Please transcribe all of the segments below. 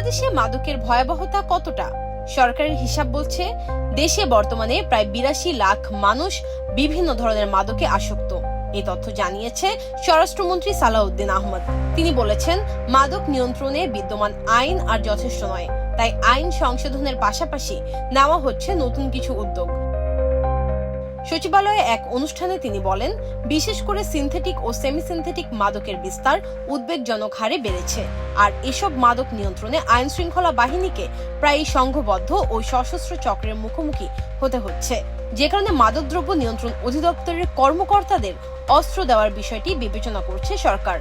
বাংলাদেশে মাদকের ভয়াবহতা কতটা? সরকারের হিসাব বলছে দেশে বর্তমানে প্রায় ৮২ লাখ মানুষ বিভিন্ন ধরনের মাদকে আসক্ত। এই তথ্য জানিয়েছে স্বরাষ্ট্রমন্ত্রী সালাউদ্দিন আহমদ। তিনি বলেছেন, মাদক নিয়ন্ত্রণে বিদ্যমান আইন আর যথেষ্ট নয়, তাই আইন সংশোধনের পাশাপাশি নেওয়া হচ্ছে নতুন কিছু উদ্যোগ। সচিবালয়ে এক অনুষ্ঠানে তিনি বলেন, বিশেষ করে সিনথেটিক ও সেমি সিনথেটিক মাদকের বিস্তার উদ্বেগজনক হারে বেড়েছে, আর এসব মাদক নিয়ন্ত্রণে আইন শৃঙ্খলা বাহিনীকে প্রায় সংঘবদ্ধ ও সশস্ত্র চক্রের মুখোমুখি হতে হচ্ছে, যে কারণে মাদকদ্রব্য নিয়ন্ত্রণ অধিদপ্তরের কর্মকর্তাদের অস্ত্র দেওয়ার বিষয়টি বিবেচনা করছে সরকার।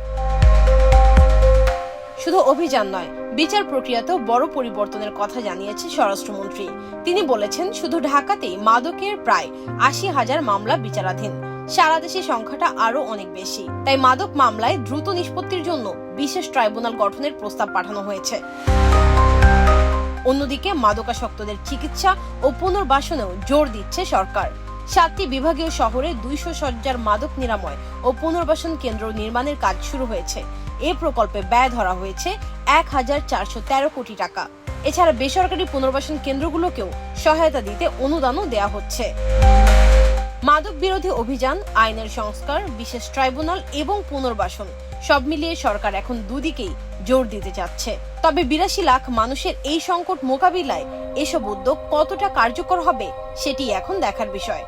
শুধু অভিযান নয়, বিচার প্রক্রিয়াতেও বড় পরিবর্তনের কথা জানিয়েছে স্বরাষ্ট্রমন্ত্রী। তিনি বলেছেন, শুধু ঢাকাতেই মাদকের প্রায় ৮০,০০০ মামলা বিচারাধীন। সারা দেশে সংখ্যাটা আরো অনেক বেশি। তাই মাদক মামলায় দ্রুত নিষ্পত্তির জন্য বিশেষ ট্রাইব্যুনাল গঠনের প্রস্তাব পাঠানো হয়েছে। অন্যদিকে মাদকাসক্তদের চিকিৎসা ও পুনর্বাসনেও জোর দিচ্ছে সরকার। ৭টি বিভাগীয় শহরে ২০০ শয্যার মাদক নিরাময় ও পুনর্বাসন কেন্দ্র নির্মাণের কাজ শুরু হয়েছে। এ প্রকল্পে ব্যয় ধরা হয়েছে ১,৪১৩ কোটি টাকা। এছাড়া বেসরকারি পুনর্বাসন কেন্দ্রগুলোকেও সহায়তা দিতে অনুদানও দেওয়া হচ্ছে। মাদক বিরোধী অভিযান, আইনের সংস্কার, বিশেষ ট্রাইব্যুনাল এবং পুনর্বাসন সব মিলিয়ে সরকার এখন দুদিকেই জোর দিতে যাচ্ছে। তবে ৮২ লাখ মানুষের এই সংকট মোকাবিলায় এসব উদ্যোগ কতটা কার্যকর হবে সেটি এখন দেখার বিষয়।